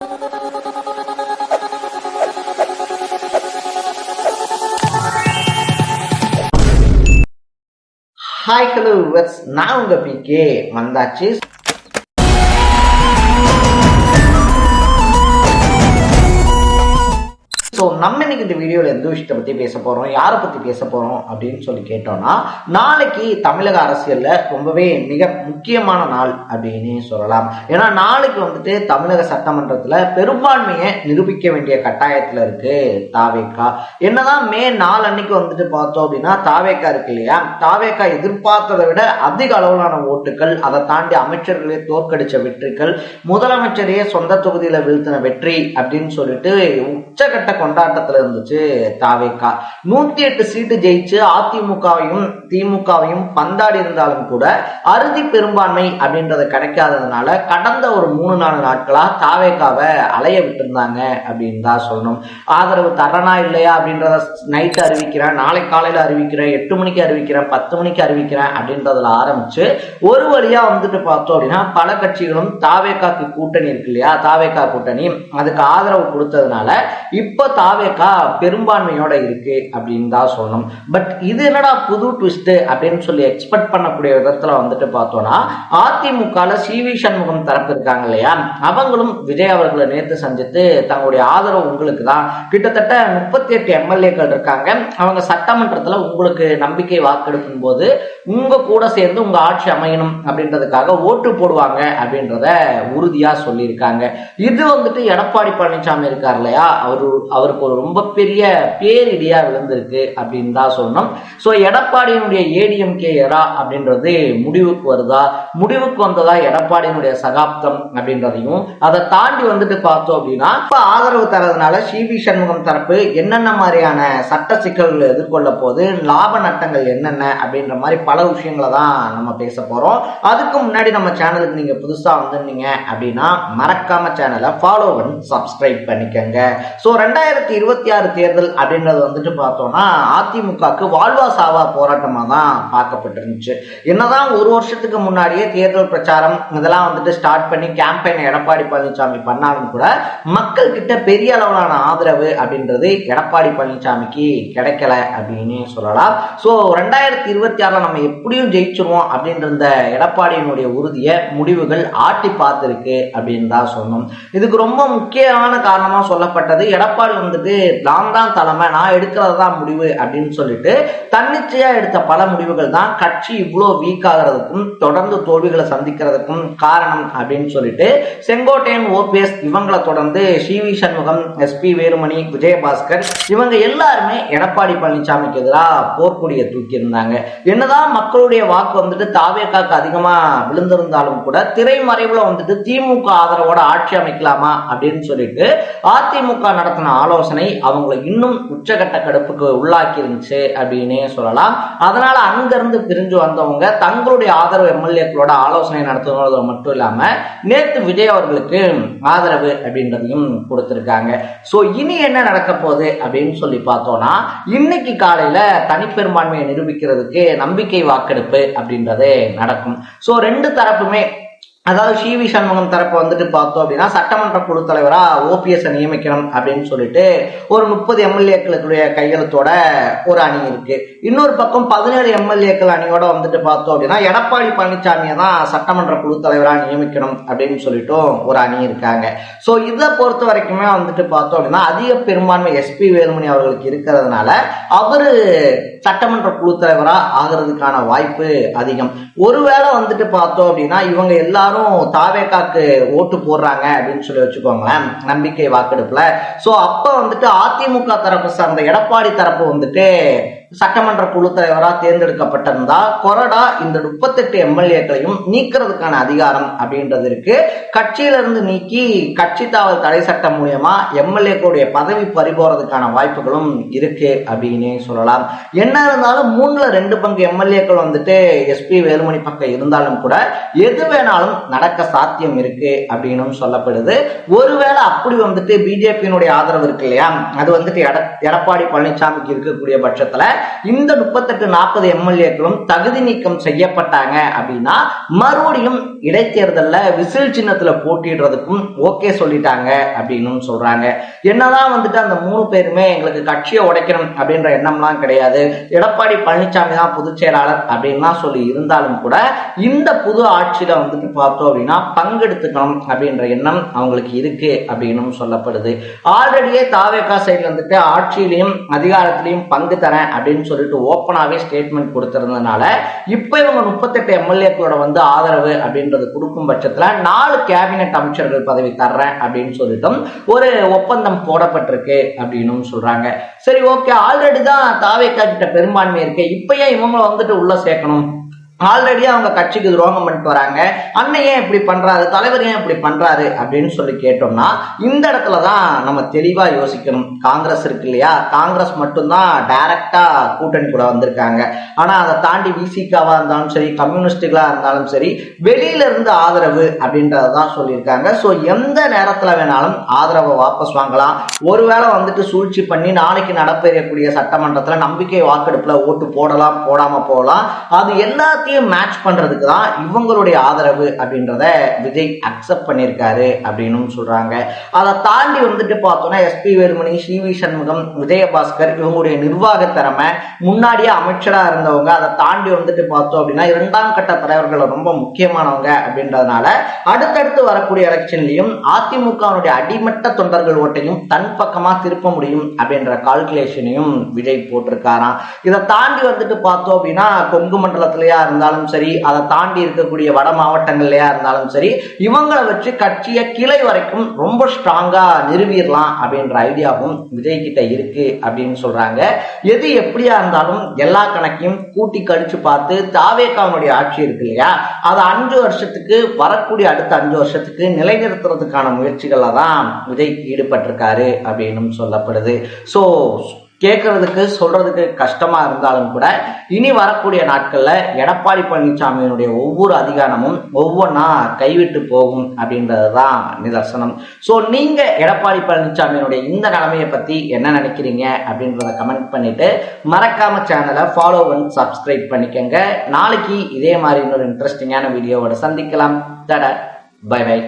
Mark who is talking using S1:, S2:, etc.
S1: Hi hello நான் உங்க PK வந்தாச்சு. ஸோ நம்ம இன்னைக்கு இந்த வீடியோவில் எந்த விஷயத்தை பற்றி பேச போகிறோம், யாரை பற்றி பேச போகிறோம் அப்படின்னு சொல்லி கேட்டோம்னா, நாளைக்கு தமிழக அரசியலில் ரொம்பவே மிக முக்கியமான நாள் அப்படின்னு சொல்லலாம். ஏன்னா நாளைக்கு வந்துட்டு தமிழக சட்டமன்றத்தில் பெரும்பான்மையை நிரூபிக்க வேண்டிய கட்டாயத்தில் இருக்கு தாவேகா. என்னதான் மே 4 அன்னைக்கு வந்துட்டு பார்த்தோம் அப்படின்னா தாவேகா இருக்கு இல்லையா, தாவேகா எதிர்பார்த்ததை விட அதிக அளவிலான ஓட்டுகள், அதை தாண்டி அமைச்சர்களே தோற்கடிச்ச வெற்றிகள், முதலமைச்சரையே சொந்த தொகுதியில் வீழ்த்தின வெற்றி அப்படின்னு சொல்லிட்டு உச்சகட்ட கொண்டாட்டத்துல இருந்துச்சு தாவேகா. 108 சீட்டு ஜெயிச்சு அதிமுகவையும் திமுகவையும் பந்தாடி இருந்தாலும் கூட அறுதி பெரும்பான்மை அப்படின்றது கிடைக்காததுனால கடந்த ஒரு 3-4 நாட்களா தாவேகாவை அலைய விட்டுருந்தாங்க அப்படின்னு தான் சொல்லணும். ஆதரவு தரனா இல்லையா அப்படின்றத நைட்டு அறிவிக்கிறேன், நாளை காலையில அறிவிக்கிறேன், 8 மணிக்கு அறிவிக்கிறேன், 10 மணிக்கு அறிவிக்கிறேன் அப்படின்றதுல ஆரம்பிச்சு ஒரு வழியா வந்துட்டு பார்த்தோம் அப்படின்னா பல கட்சிகளும் தாவேகாக்கு கூட்டணி இருக்கு இல்லையா, தாவேகா கூட்டணி அதுக்கு ஆதரவு கொடுத்ததுனால இப்ப தாவேகா பெரும்பான்மையோட இருக்கு அப்படின்னு தான் சொல்லணும். பட் இது என்னடா புது ட்விஸ்ட் அப்படின்னு சொல்லி எக்ஸ்பெக்ட் பண்ணக்கூடிய விதத்துல வந்துட்டு பார்த்தோம்னா, அதிமுக சிவி சண்முகம் தரப்பு இருக்காங்க இல்லையா, அவங்களும் விஜய் அவர்களை நேற்று சந்தித்து தங்களுடைய ஆதரவு உங்களுக்கு தான், கிட்டத்தட்ட 38 எம்எல்ஏக்கள் இருக்காங்க, அவங்க சட்டமன்றத்துல உங்களுக்கு நம்பிக்கை வாக்கெடுக்கும் போது உங்க கூட சேர்ந்து உங்க ஆட்சி அமையணும் அப்படின்றதுக்காக ஓட்டு போடுவாங்க அப்படின்றத உறுதியா சொல்லியிருக்காங்க. இது வந்துட்டு எடப்பாடி பழனிசாமி இருக்கார் இல்லையா, அவருக்கு ஒரு ரொம்ப பெரிய பேரிடியா விழுந்திருக்கு அப்படின்னு தான் சொல்லணும். சோ எடப்பாடியினுடைய ஏடிஎம்கே எரா அப்படின்றது முடிவுக்கு வருதா, முடிவுக்கு வந்ததா எடப்பாடியினுடைய சகாப்தம் அப்படின்றதையும், அதை தாண்டி வந்துட்டு பார்த்தோம் அப்படின்னா இப்ப ஆதரவு தரதுனால சிவி சண்முகம் தரப்பு என்னென்ன மாதிரியான சட்ட சிக்கல்களை எதிர்கொள்ள போது, லாப நட்டங்கள் என்னென்ன அப்படின்ற மாதிரி பல விஷயங்களை தான் நம்ம பேச போறோம். அதுக்கு முன்னாடி நம்ம சேனலுக்கு நீங்க புதுசா வந்திருந்தீங்க அப்படின்னா மறக்காம சேனலை ஃபாலோ பண்ணி சப்ஸ்கிரைப் பண்ணிக்கங்க. சோ 2026 தேர்தல் அப்படின்றது வந்துட்டு பார்த்தோம்னா அதிமுகக்கு வாழ்வா சாவா போராட்டமா தான் பார்க்கப்பட்டிருந்துச்சு. என்னதான் ஒரு வருஷத்துக்கு முன்னாடியே தேர்தல் பிரச்சாரம் இதெல்லாம் வந்துட்டு ஸ்டார்ட் பண்ணி கேம்பெயின் எடப்பாடி பழனிசாமி பண்ணாலும் கூட மக்கள் கிட்ட பெரிய அளவிலான ஆதரவு அப்படின்றது எடப்பாடி பழனிசாமிக்கு கிடைக்கல அப்படின்னு சொல்லலாம். சோ 2026 நம்ம எப்படியும் ஜெயிச்சிருவோம் அப்படின்ற எடப்பாடியினுடைய உறுதியை முடிவுகள் ஆட்டி பார்த்திருக்கு அப்படின்னு தான் சொல்லணும். இதுக்கு ரொம்ப முக்கியமான காரணமா சொல்லப்பட்டது, எடப்பாடி வந்துட்டு நான் தான் தலைமை, நான் எடுக்கிறது தான் முடிவு அப்படின்னு சொல்லிட்டு தன்னிச்சையா எடுத்த பல முடிவுகள் தான் கட்சி இவ்வளவு வீக் ஆகிறதுக்கும் தொடர்ந்து தோல்விகளை சந்திக்கிறதுக்கும் காரணம் அப்படின்னு சொல்லிட்டு செங்கோட்டையன், ஓபிஎஸ் இவங்களை தொடர்ந்து சிவி சண்முகம், எஸ்பி வேலுமணி, விஜயபாஸ்கர் இவங்க எல்லாருமே எடப்பாடி பழனிசாமிக்கு எதிராக போர்க்கொடியை தூக்கி இருந்தாங்க. என்னதான் மக்களுடைய வாக்கு வந்துட்டு தாவேகாக்கு அதிகமா விழுந்திருந்தாலும் கூட திரைமறைவுல வந்துட்டு திமுக ஆதரவோட ஆட்சி அமைக்கலாமா அப்படின்னு சொல்லிட்டு அதிமுக நடத்தின ஆலோசனை அவங்களை இன்னும் உச்சகட்ட கடுப்புக்கு உள்ளாக்கி இருந்துச்சு அப்படின்னே சொல்லலாம். அதனால அங்கிருந்து பிரிஞ்சு வந்தவங்க தங்களுடைய ஆதரவு எம்எல்ஏக்களோட ஆலோசனை நடத்துவது மட்டும் இல்லாம நேற்று விஜய் அவர்களுக்கு ஆதரவு அப்படின்றதையும் கொடுத்திருக்காங்க. சோ இனி என்ன நடக்க போகுது அப்படின்னு சொல்லி பார்த்தோம்னா, இன்னைக்கு காலையில தனிப்பெரும்பான்மையை நிரூபிக்கிறதுக்கு நம்பிக்கை வாக்கெடுப்பு அப்படின்றது நடக்கும். சோ ரெண்டு தரப்புமே, அதாவது சிவி சண்முகம் தரப்பு வந்துட்டு பார்த்தோம் அப்படின்னா சட்டமன்ற குழு தலைவரா ஓபிஎஸ் நியமிக்கணும் அப்படின்னு சொல்லிட்டு ஒரு 30 எம்எல்ஏக்களுடைய கையெழுத்தோட ஒரு அணி இருக்கு. இன்னொரு பக்கம் 17 எம்எல்ஏக்கள் அணியோட வந்துட்டு பார்த்தோம் அப்படின்னா எடப்பாடி பழனிசாமியை தான் சட்டமன்ற குழு தலைவரா நியமிக்கணும் அப்படின்னு சொல்லிட்டு ஒரு அணி இருக்காங்க. சோ இதை பொறுத்த வரைக்குமே வந்துட்டு பார்த்தோம் அப்படின்னா அதிக பெரும்பான்மை எஸ்பி வேலுமணி அவர்களுக்கு இருக்கிறதுனால அவரு சட்டமன்ற குழு தலைவரா ஆகிறதுக்கான வாய்ப்பு அதிகம். ஒருவேளை வந்துட்டு பார்த்தோம் அப்படின்னா இவங்க எல்லாரும் தாவேகாக்கு ஓட்டு போடுறாங்க அப்படின்னு சொல்லி வச்சுக்கோங்களேன் நம்பிக்கை வாக்கெடுப்புல, சோ அப்ப வந்துட்டு அதிமுக தரப்பு சார்ந்த எடப்பாடி தரப்பு வந்துட்டு சட்டமன்ற குழு தலைவரா தேர்ந்தெடுக்கப்பட்டிருந்தா கொறடா இந்த 38 எம்எல்ஏக்களையும் நீக்கிறதுக்கான அதிகாரம் அப்படின்றது இருக்கு. கட்சியில இருந்து நீக்கி கட்சி தாவல் தடை சட்டம் மூலியமா எம்எல்ஏக்களுடைய பதவி பறிபோறதுக்கான வாய்ப்புகளும் இருக்கு அப்படின்னு சொல்லலாம். என்ன இருந்தாலும் 3/2 பங்கு எம்எல்ஏக்கள் வந்துட்டு எஸ்பி வேலுமணி பக்கம் இருந்தாலும் கூட எது வேணாலும் நடக்க சாத்தியம் இருக்கு அப்படின்னு சொல்லப்படுது. ஒருவேளை அப்படி வந்துட்டு பிஜேபியினுடைய ஆதரவு இருக்கு இல்லையா, அது வந்துட்டு எடப்பாடி பழனிசாமிக்கு இருக்கக்கூடிய பட்சத்துல இந்த 38-40 எம்எல்ஏக்களும் தகுதி நீக்கம் செய்யப்பட்டாங்க அப்படின்னா மறுபடியும் இடைத்தேர்தலில் விசில் சின்னத்துல போட்டிடுறதுக்கும் ஓகே சொல்லிட்டாங்க அப்படின்னு சொல்றாங்க. என்னதான் வந்துட்டு அந்த 3 பேருமே எங்களுக்கு கட்சியை உடைக்கணும் அப்படின்ற எண்ணம்லாம் கிடையாது, எடப்பாடி பழனிசாமி தான் பொதுச் செயலாளர் அப்படின்லாம் சொல்லி இருந்தாலும் கூட இந்த புது ஆட்சியில வந்துட்டு பார்த்தோம் அப்படின்னா பங்கெடுத்துக்கணும் அப்படின்ற எண்ணம் அவங்களுக்கு இருக்கு அப்படின்னு சொல்லப்படுது. ஆல்ரெடியே தாவேகா சைட்ல வந்துட்டு ஆட்சியிலையும் அதிகாரத்திலையும் பங்கு தரேன் அப்படின்னு சொல்லிட்டு ஓப்பனாவே ஸ்டேட்மெண்ட் கொடுத்திருந்ததுனால இப்ப இவங்க 38 எம்எல்ஏக்களோட வந்து ஆதரவு அப்படின்றது கொடுக்கும் பட்சத்துல 4 கேபினெட் அமைச்சர்கள் பதவி தர்றேன் அப்படின்னு சொல்லிட்டும் ஒரு ஒப்பந்தம் போடப்பட்டிருக்கு அப்படின்னு சொல்றாங்க. சரி, ஓகே, ஆல்ரெடி தான் தாவேகா கிட்ட பெரும்பான்மை இருக்கு, இப்ப ஏன் இவங்களை வந்துட்டு உள்ள சேர்க்கணும்? ஆல்ரெடி அவங்க கட்சிக்கு துரோகம் பண்ணிட்டு வராங்க, அண்ணன் ஏன் இப்படி பண்றாரு, தலைவர் ஏன் இப்படி பண்றாரு அப்படின்னு சொல்லி கேட்டோம்னா இந்த இடத்துலதான் நம்ம தெளிவா யோசிக்கணும். காங்கிரஸ் இருக்கு இல்லையா, காங்கிரஸ் மட்டும்தான் டைரக்டா கூட்டணி கூட வந்திருக்காங்க. ஆனா அதை தாண்டி விசிகாவா இருந்தாலும் சரி, கம்யூனிஸ்டுகளா இருந்தாலும் சரி, வெளியில இருந்து ஆதரவு அப்படின்றதான் சொல்லியிருக்காங்க. ஸோ எந்த நேரத்துல வேணாலும் ஆதரவை வாபஸ் வாங்கலாம். ஒருவேளை வந்துட்டு சூழ்ச்சி பண்ணி நாளைக்கு நடைபெறக்கூடிய சட்டமன்றத்துல நம்பிக்கை வாக்கெடுப்புல ஓட்டு போடலாம், போடாம போகலாம். அது எல்லாத்தையும் மேட்ச் பண்றதுக்கு தான் இவங்களுடைய ஆதரவு அப்படின்றத விஜய் அக்செப்ட் பண்ணியிருக்காரு அப்படின்னு சொல்றாங்க. அதை தாண்டி வந்துட்டு பார்த்தோம்னா எஸ்பி வேலுமணி, சிவி சண்முகம், விஜயபாஸ்கர் இவங்களுடைய நிர்வாக திறமை, முன்னாடியே அமைச்சரா இருந்தவங்க, அதை தாண்டி வந்துட்டு பார்த்தோம் அப்படின்னா 2ஆம் கட்ட தலைவர்கள் ரொம்ப முக்கியமானவங்க அப்படின்றதுனால அடுத்தடுத்து வரக்கூடிய எலெக்ஷன்லையும் அதிமுகவுடைய அடிமட்ட தொண்டர்கள் ஓட்டையும் தன் பக்கமா திருப்ப முடியும் அப்படின்ற கால்குலேஷனையும் விஜய் போட்டிருக்காராம். இதை தாண்டி வந்துட்டு பார்த்தோம் அப்படின்னா கொங்கு மண்டலத்திலேயா இருந்தாலும் சரி, அதை தாண்டி இருக்கக்கூடிய வட மாவட்டங்கள்லயா இருந்தாலும் சரி, இவங்களை வச்சு கட்சியை கிளை வரைக்கும் ரொம்ப ஸ்ட்ராங்கா நிறுவிடலாம் அப்படின்ற ஐடியாவும் விஜய் கிட்ட இருக்கு அப்படின்னு சொல்றாங்க. எது எப்படியா இருந்தாலும் எல்லா கணக்கையும் கூட்டி கழிச்சு பார்த்து தாவேகாவுடைய ஆட்சி இருக்கு இல்லையா, அதை 5 வருஷத்துக்கு வரக்கூடிய அடுத்த 5 வருஷத்துக்கு நிலைநிறுத்துறதுக்கான முயற்சிகள்ல தான் விஜய் ஈடுபட்டிருக்காரு அப்படின்னு சொல்லப்படுது. ஸோ கேட்கறதுக்கு சொல்றதுக்கு கஷ்டமா இருந்தாலும் கூட இனி வரக்கூடிய நாட்கள்ல எடப்பாடி பழனிசாமியினுடைய ஒவ்வொரு அதிகாரமும் ஒவ்வொன்றா கைவிட்டு போகும் அப்படின்றதுதான் நிதர்சனம். ஸோ நீங்க எடப்பாடி பழனிசாமியினுடைய இந்த நிலைமையை பத்தி என்ன நினைக்கிறீங்க அப்படின்றத கமெண்ட் பண்ணிட்டு மறக்காம சேனலை ஃபாலோ பண்ணி சப்ஸ்கிரைப் பண்ணிக்கங்க. நாளைக்கு இதே மாதிரி இன்னொரு இன்ட்ரெஸ்டிங்கான வீடியோவோட சந்திக்கலாம். Bye by.